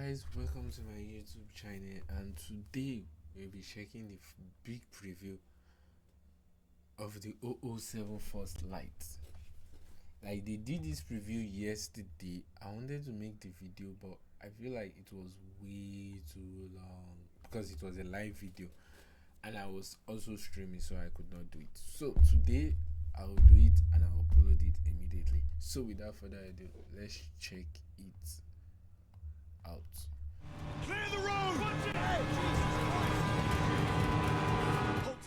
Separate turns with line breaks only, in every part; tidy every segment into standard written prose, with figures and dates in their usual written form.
guys, welcome to my YouTube channel, and today we'll be checking the big preview of the 007 First Light. Like, they did this preview yesterday. I wanted to make the video, but I feel like it was way too long because it was a live video and I was also streaming, so I could not do it. So today I'll do it and I'll upload it immediately. So without further ado, let's check it out.
Clear the road!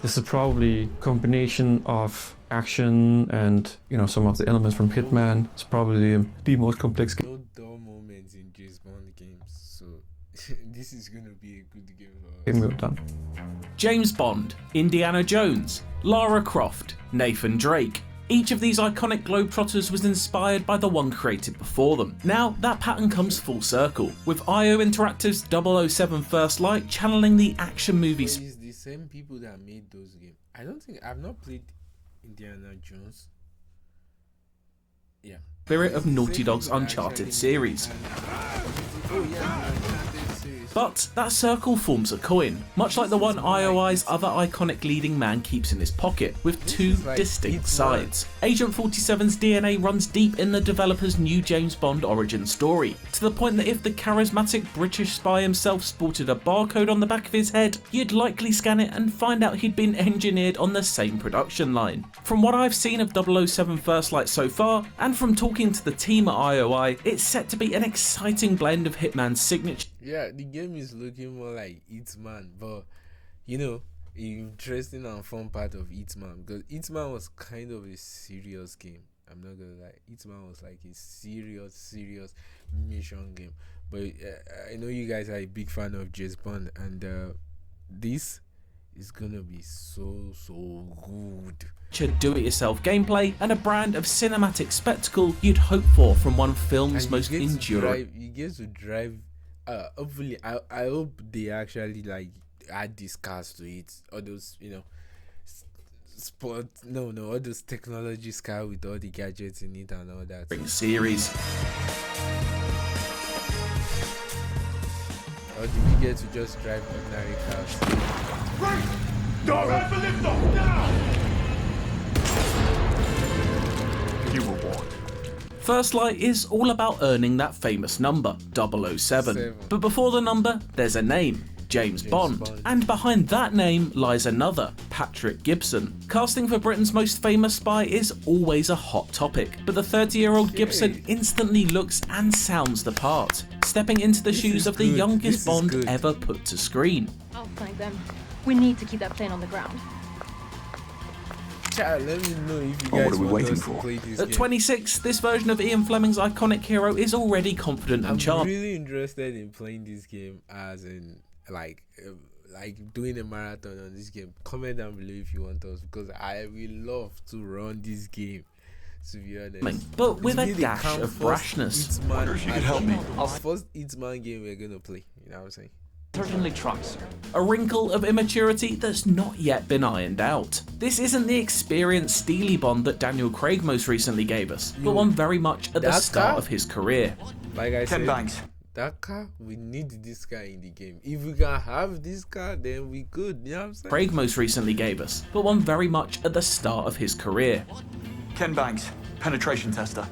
This is probably a combination of action and, some of the elements from Hitman. It's probably the most complex game.
No dull moments in James Bond games, so this is gonna be a good game for us.
We've done.
James Bond, Indiana Jones, Lara Croft, Nathan Drake. Each of these iconic globetrotters was inspired by the one created before them. Now, that pattern comes full circle, with IO Interactive's 007 First Light channeling the action movies.
It's the same people that made those games. I've not played Indiana Jones. Yeah.
Spirit of Naughty Dog's Uncharted series. But that circle forms a coin, much like the one IOI's other iconic leading man keeps in his pocket, with two distinct sides. Agent 47's DNA runs deep in the developer's new James Bond origin story, to the point that if the charismatic British spy himself sported a barcode on the back of his head, you'd likely scan it and find out he'd been engineered on the same production line. From what I've seen of 007 First Light so far, and from talking to the team at IOI, it's set to be an exciting blend of Hitman's signature.
Yeah, the game is looking more like Hitman, but interesting and fun part of Hitman, because Hitman was kind of a serious game. I'm not gonna lie, Hitman was like a serious mission game. But I know you guys are a big fan of James Bond, and this is gonna be so good.
Do-it-yourself gameplay and a brand of cinematic spectacle you'd hope for from one of film's
And
most enduring.
You get to drive. Hopefully, I hope they actually like add these cars to it. All those all those technology cars with all the gadgets in it and all that.
Series.
Or do we get to just drive ordinary cars?
Right! Don't have to lift off now! You were warned.
First Light is all about earning that famous number, 007. But before the number, there's a name, James Bond. And behind that name lies another, Patrick Gibson. Casting for Britain's most famous spy is always a hot topic, but the 30-year-old Gibson instantly looks and sounds the part, stepping into the shoes of the youngest Bond ever put to screen.
I'll flank them. We need to keep that plane on the ground.
Chat, let me know if you guys want us to play this
At
game.
26, this version of Ian Fleming's iconic hero is already confident and
I'm
charming.
really interested in playing this game, as in like doing a marathon on this game. Comment down below if you want us, because I will love to run this game, to be honest.
But with a
Really
dash
can't
of
force
brashness.
Wonder if you could help me.
First Hitman game we're gonna play, you know what I'm saying?
Certainly try, sir.
A wrinkle of immaturity that's not yet been ironed out. This isn't the experienced steely Bond that Daniel Craig most recently gave us, but one very much at the start of his career.
Like I
Ken
said,
Banks.
that car, we need this car in the game. If we can have this car, then we could, you know what I'm saying?
Craig most recently gave us, but one very much at the start of his career.
Ken Banks, penetration tester.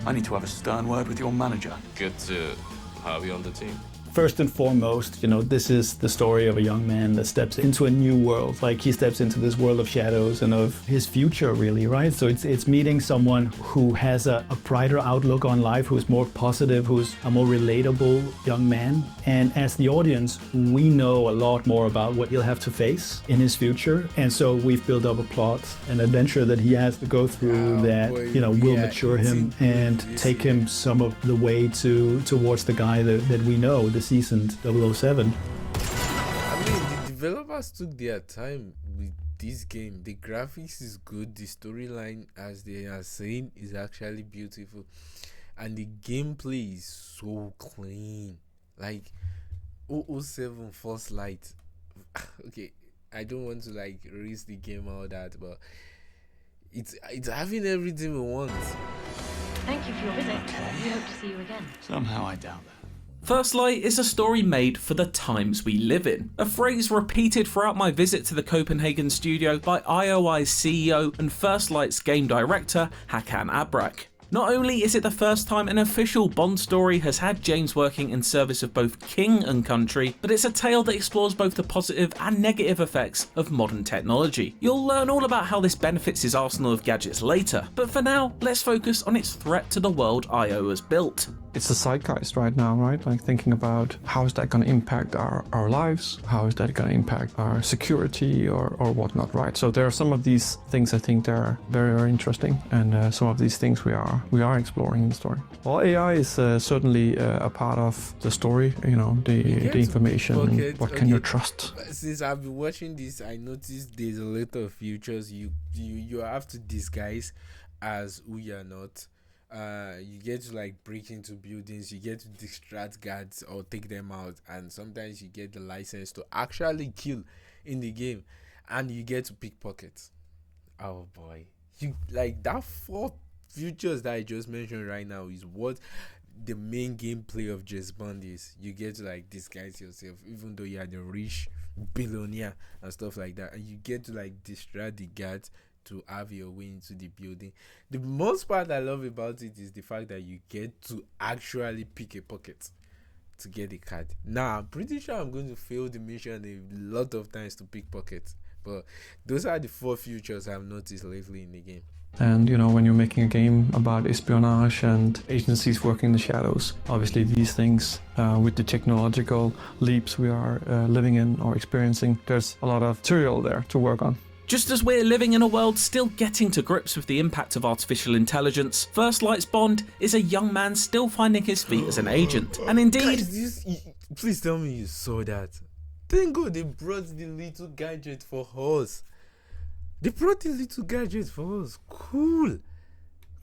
I need to have a stern word with your manager.
Good to have you on the team.
First and foremost, this is the story of a young man that steps into a new world. Like, he steps into this world of shadows and of his future, really, right? So it's meeting someone who has a brighter outlook on life, who's more positive, who's a more relatable young man. And as the audience, we know a lot more about what he'll have to face in his future. And so we've built up a plot, an adventure that he has to go through will mature him and take him some of the way towards the guy that we know, the seasoned 007.
I mean, the developers took their time with this game. The graphics is good, the storyline, as they are saying, is actually beautiful, and the gameplay is so clean. Like 007 First Light. Okay, I don't want to raise the game all that, but it's having everything we want.
Thank you for your visit. We hope to see you again.
Somehow I doubt that.
First Light is a story made for the times we live in, a phrase repeated throughout my visit to the Copenhagen studio by IOI's CEO and First Light's game director, Hakan Abrak. Not only is it the first time an official Bond story has had James working in service of both king and country, but it's a tale that explores both the positive and negative effects of modern technology. You'll learn all about how this benefits his arsenal of gadgets later, but for now, let's focus on its threat to the world IO has built.
It's the zeitgeist right now, right? Like thinking about how is that going to impact our lives? How is that going to impact our security or whatnot, right? So there are some of these things I think that are very, very interesting, and some of these things we are exploring in the story. Well, AI is certainly a part of the story, you know, the information, what can you trust?
Since I've been watching this, I noticed there's a lot of futures you have to disguise as who you're not. You get to like break into buildings, you get to distract guards or take them out, and sometimes you get the license to actually kill in the game, and you get to pickpocket. Oh boy, you like that 4 futures that I just mentioned right now is what the main gameplay of James Bond is. You get to like disguise yourself even though you are the rich billionaire and stuff like that, and you get to like distract the guards to have your way into the building. The most part I love about it is the fact that you get to actually pick a pocket to get a card. Now I'm pretty sure I'm going to fail the mission a lot of times to pick pockets, but those are the 4 futures I've noticed lately in the game.
And you know, when you're making a game about espionage and agencies working in the shadows, obviously these things, with the technological leaps we are living in or experiencing, there's a lot of material there to work on.
Just as we're living in a world still getting to grips with the impact of artificial intelligence, First Light's Bond is a young man still finding his feet as an agent. And indeed...
Guys, please tell me you saw that. Thank God they brought the little gadget for us. They brought the little gadget for us. Cool.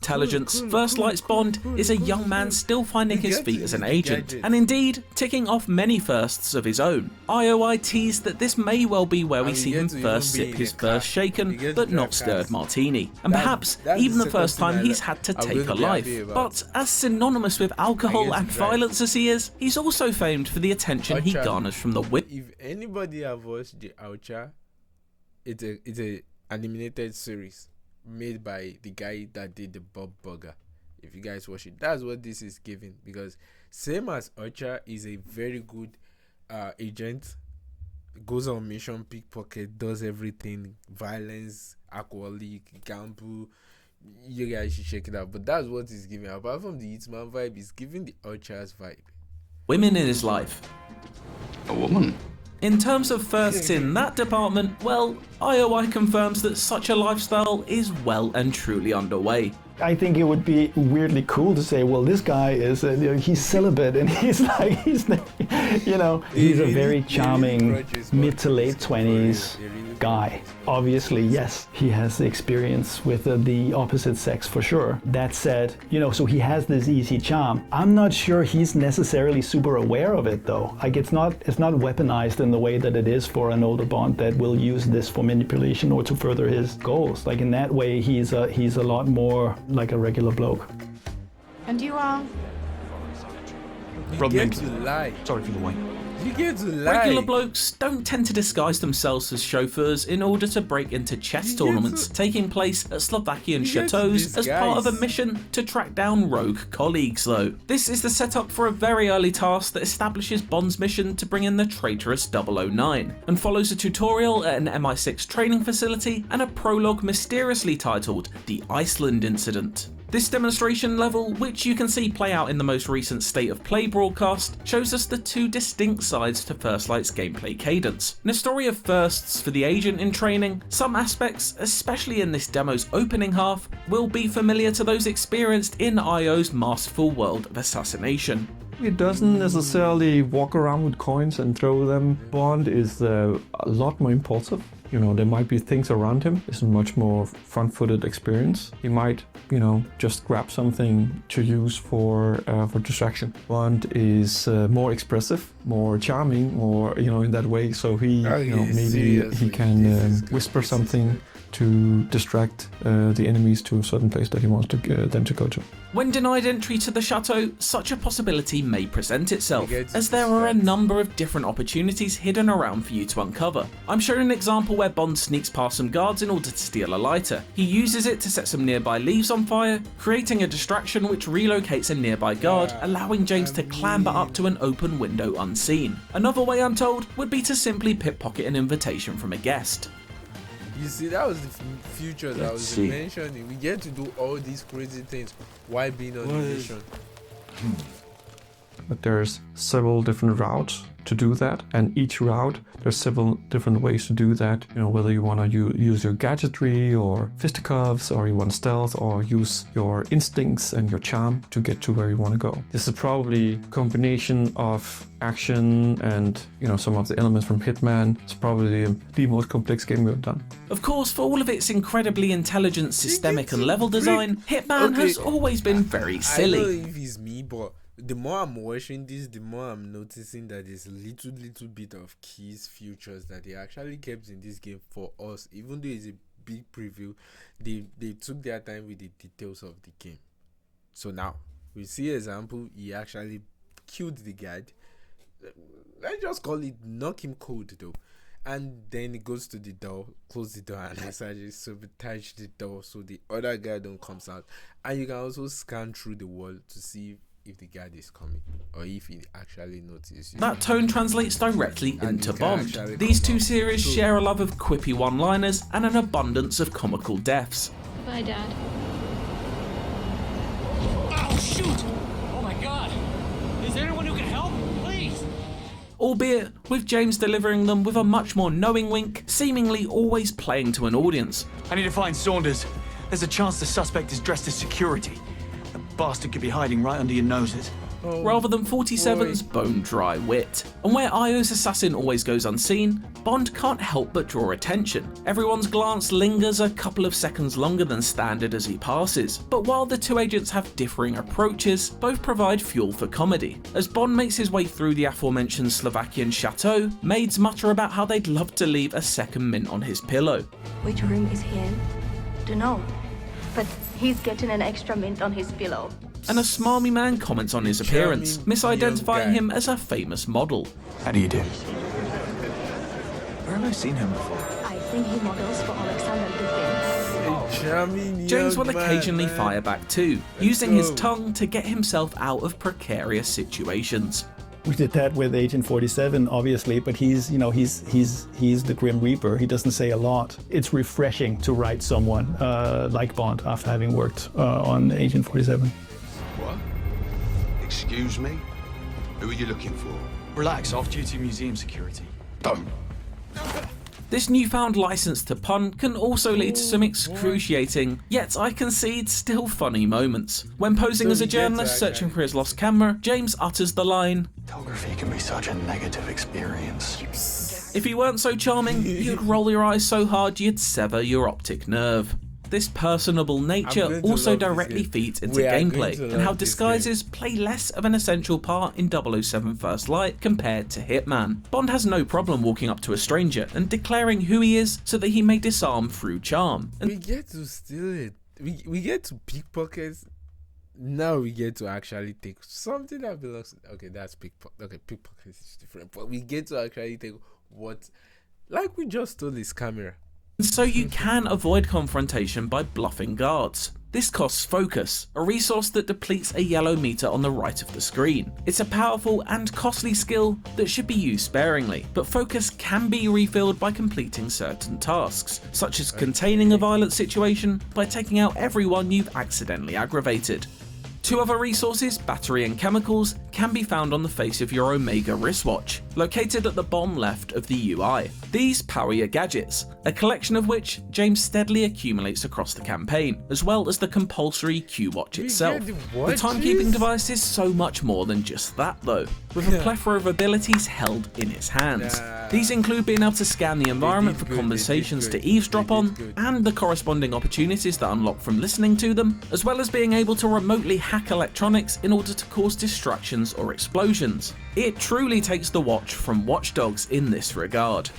Intelligence, First Light's Bond is a young man still finding his feet as an agent, and indeed ticking off many firsts of his own. IOI teased that this may well be where we see him first sip his first shaken but not stirred martini, and perhaps even the first time he's had to take a life. But as synonymous with alcohol and violence as he is, he's also famed for the attention he garners from the wit.
If anybody have watched the Archer, it's a animated series made by the guy that did the Bob Burger. If you guys watch it, that's what this is giving, because same as Archer is a very good agent, goes on mission, pickpocket, does everything, violence, alcoholic, gamble. You guys should check it out. But that's what it's giving. Apart from the Hitman vibe, it's giving the Archer's vibe.
Women in his life.
A woman?
In terms of firsts in that department, well, IOI confirms that such a lifestyle is well and truly underway.
I think it would be weirdly cool to say, well, this guy is, he's celibate and he's like, he's a very charming mid to late 20s guy. Obviously, yes, he has the experience with the opposite sex for sure. That said, so he has this easy charm. I'm not sure he's necessarily super aware of it though. Like it's not weaponized in the way that it is for an older Bond that will use this for manipulation or to further his goals. Like in that way, he's a lot more like a regular bloke.
And you are?
You get to lie.
Sorry for the wait.
You get to lie.
Regular blokes don't tend to disguise themselves as chauffeurs in order to break into chess tournaments taking place at Slovakian chateaus as part of a mission to track down rogue colleagues though. This is the setup for a very early task that establishes Bond's mission to bring in the traitorous 009 and follows a tutorial at an MI6 training facility and a prologue mysteriously titled The Iceland Incident. This demonstration level, which you can see play out in the most recent State of Play broadcast, shows us the 2 distinct sides to First Light's gameplay cadence. In a story of firsts for the agent in training, some aspects, especially in this demo's opening half, will be familiar to those experienced in IO's masterful world of assassination.
It doesn't necessarily walk around with coins and throw them. Bond is a lot more impulsive. There might be things around him. It's a much more front-footed experience. He might, just grab something to use for distraction. Bond is more expressive, more charming, more, in that way. So he, maybe he can whisper something to distract the enemies to a certain place that he wants them to go to.
When denied entry to the chateau, such a possibility may present itself,
You get
as there are a
distracted.
number of different opportunities hidden around for you to uncover. I'm showing an example where Bond sneaks past some guards in order to steal a lighter. He uses it to set some nearby leaves on fire, creating a distraction which relocates a nearby guard, allowing James to clamber up to an open window unseen. Another way I'm told would be to simply pickpocket an invitation from a guest.
You see, that was the future that I was
see.
mentioning. We get to do all these crazy things while being on the mission.
But there's several different routes to do that, and each route there's several different ways to do that. You know, whether you want to use your gadgetry or fisticuffs, or you want stealth, or use your instincts and your charm to get to where you want to go. This is probably a combination of action and, you know, some of the elements from Hitman. It's probably the most complex game we've done.
Of course, for all of its incredibly intelligent, systemic and level design, Hitman has always been very
I don't know
silly.
if it's me, but the more I'm watching this, the more I'm noticing that there's a little bit of keys, features that they actually kept in this game for us. Even though it's a big preview, they took their time with the details of the game. So now we see example. He actually killed the guy. Let's just call it knock him cold though. And then he goes to the door, close the door, and essentially sabotage the door so the other guy don't comes out. And you can also scan through the wall to see if the guard is coming or if he actually notices you.
That tone translates directly
And
into
you can
Bond.
actually
These
come
two
out.
series
So-
share a love of quippy one-liners and an abundance of comical deaths.
Bye, Dad.
Oh, shoot! Oh my god! Is there anyone who can help? Please!
Albeit with James delivering them with a much more knowing wink, seemingly always playing to an audience.
I need to find Saunders. There's a chance the suspect is dressed as security. The bastard could be hiding right under your noses.
Rather than 47's bone-dry wit. And where Io's assassin always goes unseen, Bond can't help but draw attention. Everyone's glance lingers a couple of seconds longer than standard as he passes, but while the two agents have differing approaches, both provide fuel for comedy. As Bond makes his way through the aforementioned Slovakian chateau, maids mutter about how they'd love to leave a second mint on his pillow.
Which room is he in? Dunno. But he's getting an extra mint on his pillow.
And a smarmy man comments on his appearance,
Charming
misidentifying
young guy.
him as a famous model.
How do you do? Where have I seen him before?
I think he models for Alexander Dugin.
A charming
James
young
will occasionally
man.
fire back too,
Let's
using his
go.
tongue to get himself out of precarious situations.
We did that with Agent 47, obviously, but he's the Grim Reaper. He doesn't say a lot. It's refreshing to write someone like Bond after having worked on Agent 47.
What? Excuse me? Who are you looking for?
Relax, off-duty museum security.
Don't.
This newfound license to pun can also lead to some excruciating, yet I concede still funny moments. When posing
So
as a
we get to
journalist
actually-
searching for his lost camera, James utters the line,
Photography can be such a negative experience.
"If he weren't so charming, you'd roll your eyes so hard you'd sever your optic nerve." This personable nature
going to
also
love this
directly
game.
feeds into
We are going
gameplay,
to
and
love
how
this
disguises play less of an essential part in 007 First Light compared to Hitman. Bond has no problem walking up to a stranger and declaring who he is so that he may disarm through charm. And
We get to steal it. We get to pickpockets. Now we get to actually take something that belongs. Okay, that's pickpocket. Okay, pickpockets is different, but we get to actually take what, like we just stole his camera.
so you can avoid confrontation by bluffing guards. This costs focus, a resource that depletes a yellow meter on the right of the screen. It's a powerful and costly skill that should be used sparingly, but focus can be refilled by completing certain tasks, such as containing a violent situation by taking out everyone you've accidentally aggravated. Two other resources, battery and chemicals, can be found on the face of your Omega wristwatch, located at the bottom left of the UI. These power your gadgets, a collection of which James steadily accumulates across the campaign, as well as the compulsory Q Watch itself.
get the
The timekeeping
watches?
device is so much more than just that though, with a plethora of abilities held in its hands.
Nah.
These include being able to scan the environment for
good, they did
conversations
good,
to eavesdrop
they did
on,
good.
and the corresponding opportunities that unlock from listening to them, as well as being able to remotely hack electronics in order to cause distractions or explosions. It truly takes the watch from Watch Dogs in this regard.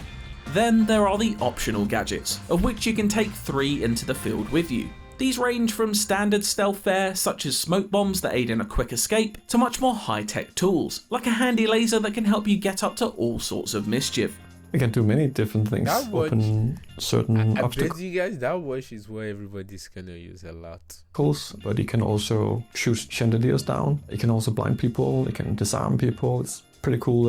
Then there are the optional gadgets, of which you can take 3 into the field with you. These range from standard stealth fare, such as smoke bombs that aid in a quick escape, to much more high-tech tools, like a handy laser that can help you get up to all sorts of mischief.
It can do many different things. Open certain
I bet
obstacles,
you guys that watch is what everybody's gonna use a lot.
but it can also shoot chandeliers down. It can also blind people. It can disarm people. It's a pretty cool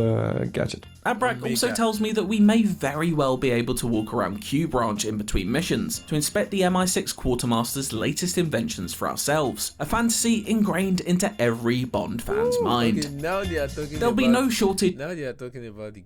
gadget.
Abrak also tells me that we may very well be able to walk around Q Branch in between missions to inspect the MI6 Quartermaster's latest inventions for ourselves, a fantasy ingrained into every Bond fan's mind.
Okay, now they are talking
There'll be no shortage
Now they are talking about the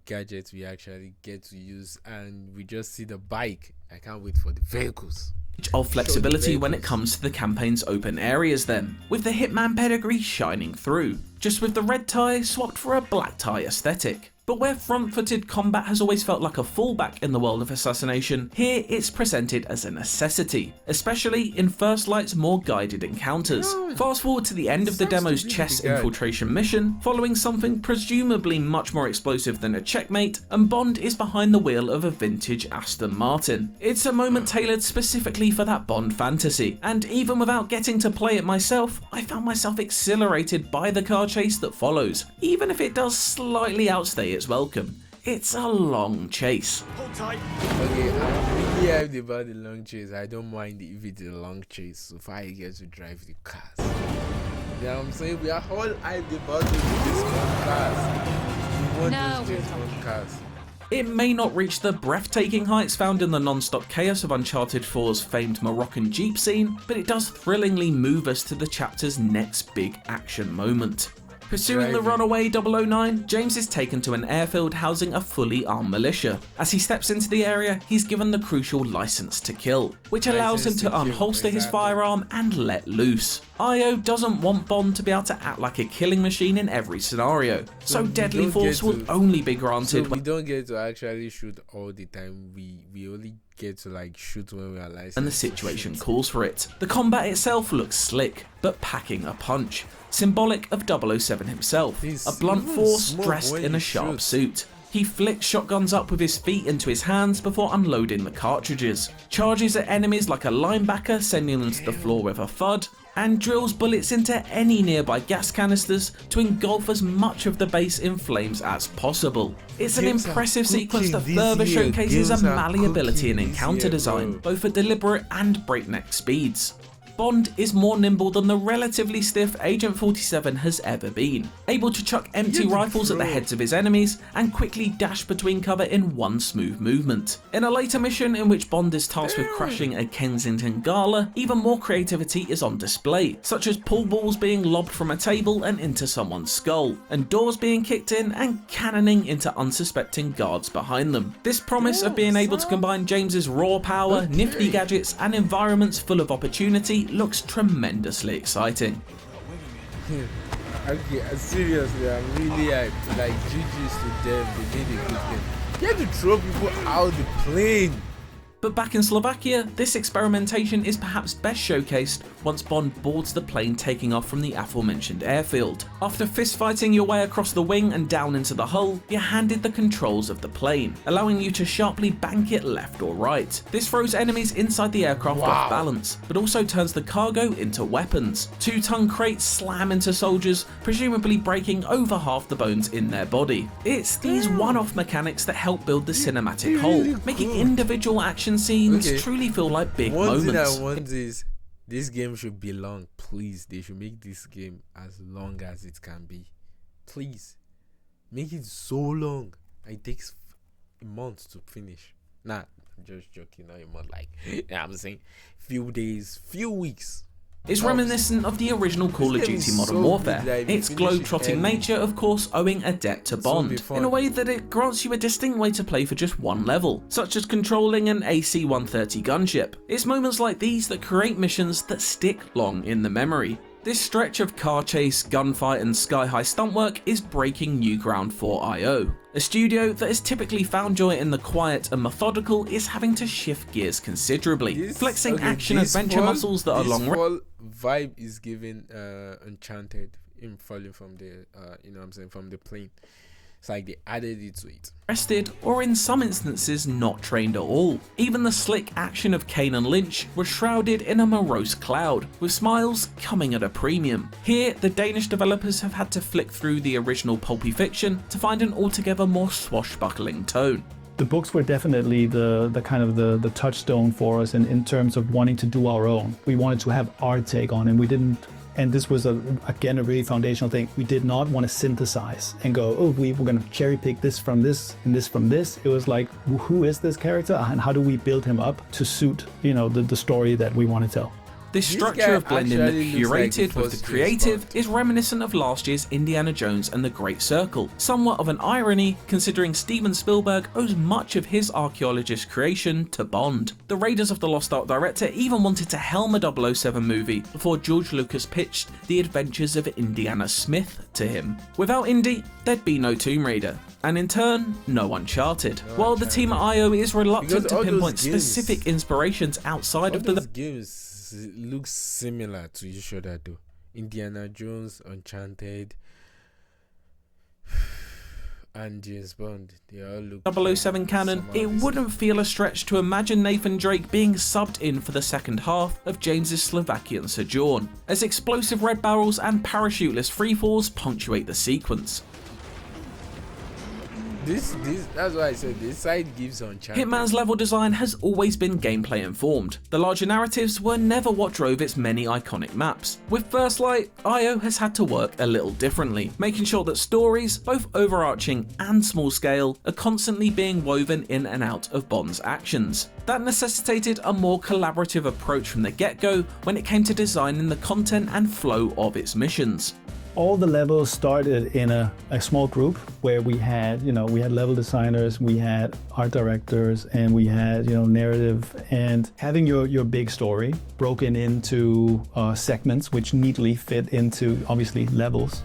gadgets we actually get to use, and we just see the bike. I can't wait for the vehicles.
of flexibility when it comes to the campaign's open areas then, with the Hitman pedigree shining through, just with the red tie swapped for a black tie aesthetic. But where front-footed combat has always felt like a fallback in the world of assassination, here it's presented as a necessity, especially in First Light's more guided encounters. Fast forward to the end of the demo's chess infiltration mission, following something presumably much more explosive than a checkmate, and Bond is behind the wheel of a vintage Aston Martin. It's a moment tailored specifically for that Bond fantasy, and even without getting to play it myself, I found myself exhilarated by the car chase that follows, even if it does slightly outstay its welcome. It's a long chase.
Hold tight.
Okay, I'm really hyped about the long chase. I don't mind if it's a long chase, so far I get to drive the cars. You know what I'm saying? We are all hyped about these fun cars. We want those fun cars.
It may not reach the breathtaking heights found in the non-stop chaos of Uncharted 4's famed Moroccan Jeep scene, but it does thrillingly move us to the chapter's next big action moment. Pursuing the runaway 009, James is taken to an airfield housing a fully armed militia. As he steps into the area, he's given the crucial license to kill, which allows him to unholster his firearm and let loose. IO doesn't want Bond to be able to act like a killing machine in every scenario, so deadly force will only be granted
we don't get to actually shoot all the time. We only get to like shoot when we are licensed.
And the situation calls for it. The combat itself looks slick, but packing a punch, symbolic of 007 himself, a blunt force dressed in a sharp suit. He flicks shotguns up with his feet into his hands before unloading the cartridges, charges at enemies like a linebacker, sending them to the floor with a thud, and drills bullets into any nearby gas canisters to engulf as much of the base in flames as possible. It's an impressive sequence that further showcases a malleability in encounter design, both at deliberate and breakneck speeds. Bond is more nimble than the relatively stiff Agent 47 has ever been, able to chuck empty rifles at the heads of his enemies and quickly dash between cover in one smooth movement. In a later mission in which Bond is tasked with crashing a Kensington gala, even more creativity is on display, such as pool balls being lobbed from a table and into someone's skull, and doors being kicked in and cannoning into unsuspecting guards behind them. This promise of being able to combine James's raw power, nifty gadgets, and environments full of opportunity looks tremendously exciting.
Okay, seriously, I'm really hyped. Like, GG's to them, they made a good game. You had to throw people out the plane.
But back in Slovakia, this experimentation is perhaps best showcased once Bond boards the plane taking off from the aforementioned airfield. After fistfighting your way across the wing and down into the hull, you're handed the controls of the plane, allowing you to sharply bank it left or right. This throws enemies inside the aircraft off balance, but also turns the cargo into weapons. 2-ton crates slam into soldiers, presumably breaking over half the bones in their body. It's these one-off mechanics that help build the cinematic whole, making individual action scenes truly feel like big moments.
One thing I want is this game should be long. Please, they should make this game as long as it can be. Please, make it so long. It takes a month to finish. Nah, I'm just joking. Not a month. Like, I'm saying, few days, few weeks.
It's reminiscent of the original Call of Duty Modern Warfare, its globe-trotting nature of course owing a debt to Bond, in a way that it grants you a distinct way to play for just one level, such as controlling an AC-130 gunship. It's moments like these that create missions that stick long in the memory. This stretch of car chase, gunfight and sky-high stunt work is breaking new ground for IO. A studio that has typically found joy in the quiet and methodical is having to shift gears considerably, flexing action-adventure muscles that are long
vibe is given Uncharted, him falling from the from the plane. It's like they added it to it.
Rested, or in some instances not trained at all. Even the slick action of Kane and Lynch was shrouded in a morose cloud, with smiles coming at a premium. Here, the Danish developers have had to flick through the original pulpy fiction to find an altogether more swashbuckling tone.
The books were definitely the kind of the touchstone for us in terms of wanting to do our own. We wanted to have our take on it. We didn't, and this was again a really foundational thing. We did not want to synthesize and go, oh, we're going to cherry pick this from this and this from this. It was like, who is this character and how do we build him up to suit, you know, the story that we want to tell.
This structure of blending the curated with the creative is reminiscent of last year's Indiana Jones and the Great Circle, somewhat of an irony considering Steven Spielberg owes much of his archaeologist creation to Bond. The Raiders of the Lost Ark director even wanted to helm a 007 movie before George Lucas pitched The Adventures of Indiana Smith to him. Without Indy, there'd be no Tomb Raider, and in turn, no Uncharted. While the team at IO is reluctant to pinpoint specific inspirations outside of the
games looks similar to each other though. Indiana Jones, Uncharted, and James Bond, they all look
007 canon, it wouldn't feel a stretch to imagine Nathan Drake being subbed in for the second half of James's Slovakian sojourn, as explosive red barrels and parachuteless freefalls punctuate the sequence.
That's why I said this side gives Uncharted.
Hitman's level design has always been gameplay informed. The larger narratives were never what drove its many iconic maps. With First Light, IO has had to work a little differently, making sure that stories, both overarching and small scale, are constantly being woven in and out of Bond's actions. That necessitated a more collaborative approach from the get-go when it came to designing the content and flow of its missions.
All the levels started in a small group where we had level designers, we had art directors, and we had, narrative, and having your big story broken into segments which neatly fit into, obviously, levels.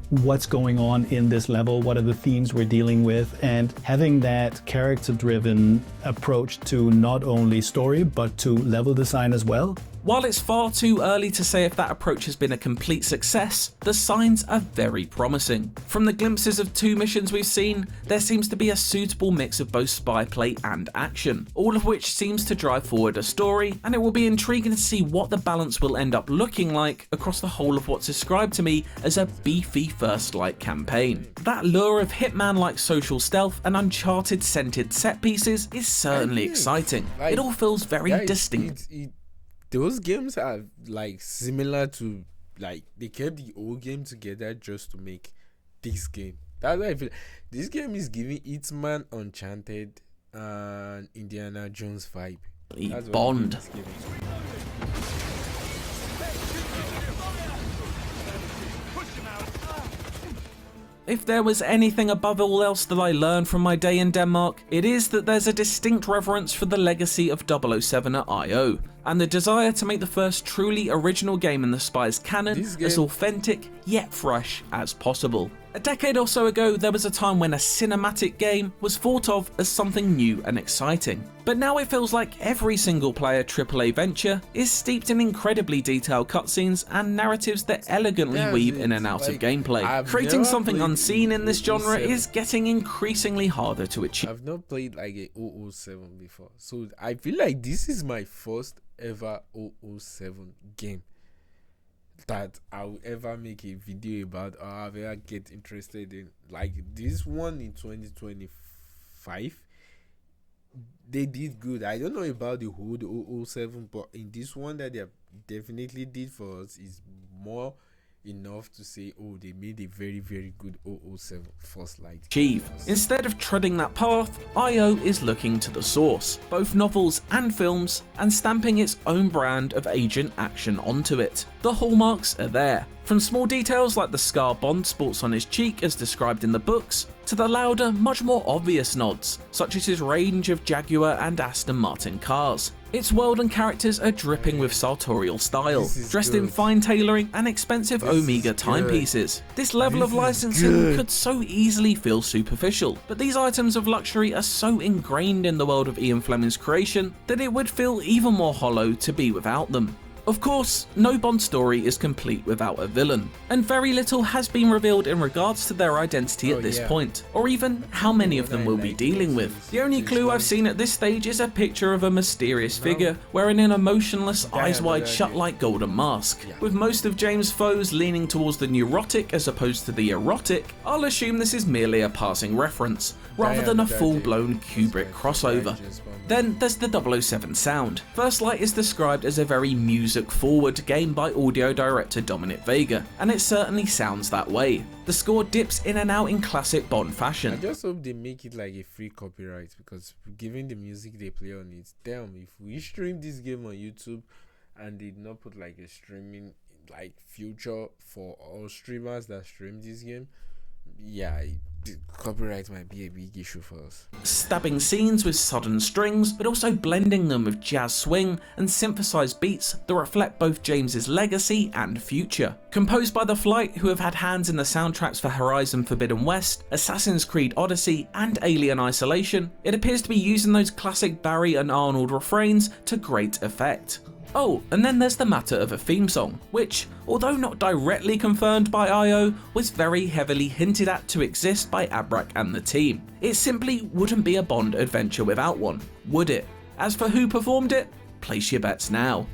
What's going on in this level, what are the themes we're dealing with, and having that character-driven approach to not only story, but to level design as well.
While it's far too early to say if that approach has been a complete success, the signs are very promising. From the glimpses of 2 missions we've seen, there seems to be a suitable mix of both spy play and action, all of which seems to drive forward a story, and it will be intriguing to see what the balance will end up looking like across the whole of what's described to me as a beefy First Light campaign. That lure of Hitman-like social stealth and Uncharted-scented set pieces is certainly exciting. It all feels very distinct.
Those games are like similar to, like, they kept the old game together just to make this game. That's why I feel this game is giving Hitman, Uncharted, and Indiana Jones vibe. That's
Bond. If there was anything above all else that I learned from my day in Denmark, it is that there's a distinct reverence for the legacy of 007 at IO, and the desire to make the first truly original game in the Spy's canon as authentic yet fresh as possible. A decade or so ago, there was a time when a cinematic game was thought of as something new and exciting. But now it feels like every single-player AAA venture is steeped in incredibly detailed cutscenes and narratives that elegantly weave in and out of gameplay. Creating something unseen in this genre is getting increasingly harder to achieve.
I've not played like a 007 before, so I feel like this is my first ever 007 game that I'll ever make a video about or I'll ever get interested in. Like this one in 2025, they did good. I don't know about the whole 007, but in this one that they definitely did for us is more enough to say, oh, they made a very, very good 007 First Light.
Instead of treading that path, IO is looking to the source, both novels and films, and stamping its own brand of agent action onto it. The hallmarks are there, from small details like the scar Bond sports on his cheek as described in the books, to the louder, much more obvious nods, such as his range of Jaguar and Aston Martin cars. Its world and characters are dripping with sartorial style, dressed in fine tailoring and expensive Omega timepieces. This level of licensing could so easily feel superficial, but these items of luxury are so ingrained in the world of Ian Fleming's creation that it would feel even more hollow to be without them. Of course, no Bond story is complete without a villain, and very little has been revealed in regards to their identity at this point, or even how many of them we'll be dealing with. The only clue I've seen at this stage is a picture of a mysterious figure wearing an emotionless, eyes wide shut like golden mask. With most of James' foes leaning towards the neurotic as opposed to the erotic, I'll assume this is merely a passing reference, rather than a full-blown Kubrick crossover. Then there's the 007 sound. First Light is described as a very music-forward game by audio director Dominic Vega, and it certainly sounds that way. The score dips in and out in classic Bond fashion.
I just hope they make it like a free copyright, because given the music they play on it, damn, if we stream this game on YouTube and did not put like a streaming like future for all streamers that stream this game, yeah, copyright might be a big issue for us.
Stabbing scenes with sudden strings, but also blending them with jazz swing and synthesized beats that reflect both James's legacy and future. Composed by The Flight, who have had hands in the soundtracks for Horizon Forbidden West, Assassin's Creed Odyssey, and Alien Isolation, it appears to be using those classic Barry and Arnold refrains to great effect. Oh, and then there's the matter of a theme song, which, although not directly confirmed by IO, was very heavily hinted at to exist by Abrak and the team. It simply wouldn't be a Bond adventure without one, would it? As for who performed it, place your bets now.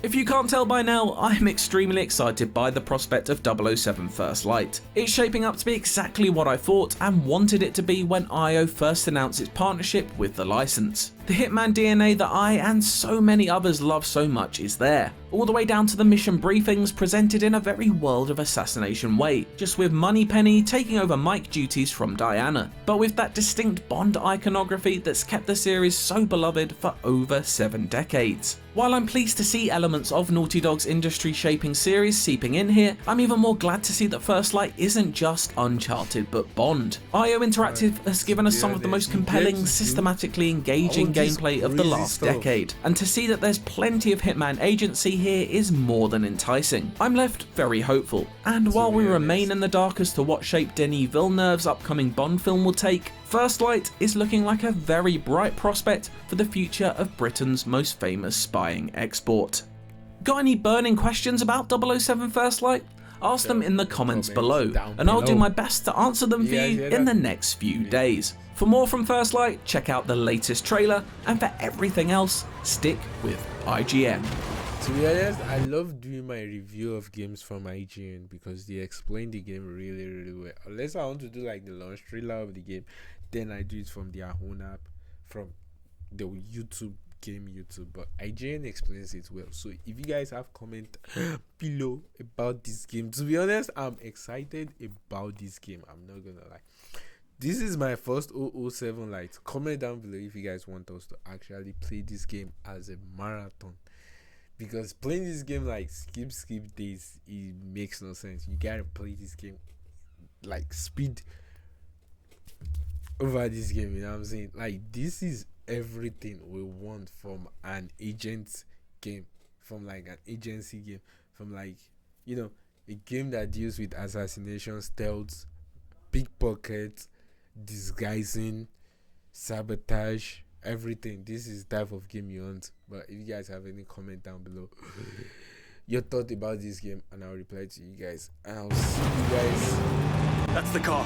If you can't tell by now, I'm extremely excited by the prospect of 007 First Light. It's shaping up to be exactly what I thought and wanted it to be when IO first announced its partnership with the license. The Hitman DNA that I and so many others love so much is there, all the way down to the mission briefings presented in a very World of Assassination way, just with Moneypenny taking over mic duties from Diana, but with that distinct Bond iconography that's kept the series so beloved for over 7 decades. While I'm pleased to see elements of Naughty Dog's industry-shaping series seeping in here, I'm even more glad to see that First Light isn't just Uncharted but Bond. IO Interactive has given us some of the most compelling, systematically engaging gameplay of the last decade, and to see that there's plenty of Hitman agency here is more than enticing. I'm left very hopeful, and while we remain in the dark as to what shape Denis Villeneuve's upcoming Bond film will take, First Light is looking like a very bright prospect for the future of Britain's most famous spying export. Got any burning questions about 007 First Light? Ask them in the comments below, and I'll do my best to answer them for you in the next few days. For more from First Light, check out the latest trailer, and for everything else, stick with IGN.
To be honest, I love doing my review of games from IGN because they explain the game really well. Unless I want to do like the launch trailer of the game, then I do it from their own app, from the YouTube game YouTube, but IGN explains it well. So if you guys have comment below about this game, to be honest, I'm excited about this game. I'm not gonna lie. This is my first 007 Light. Comment down below if you guys want us to actually play this game as a marathon, because playing this game like skip days, it makes no sense. You gotta play this game like speed over this game, you know what I'm saying? Like, this is everything we want from an agent game, from like an agency game, from like, you know, a game that deals with assassination, stealth, pickpocket, disguising, sabotage, everything. This is the type of game you want. But if you guys have any comment down below your thought about this game, and I'll reply to you guys, and I'll see you guys.
That's the car.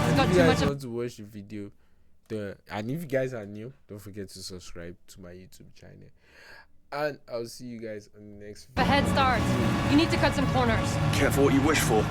And if you guys want to watch the video, and if you guys are new, don't forget to subscribe to my YouTube channel, and I'll see you guys on the next video.
A head start. You need to cut some corners.
Careful what you wish for.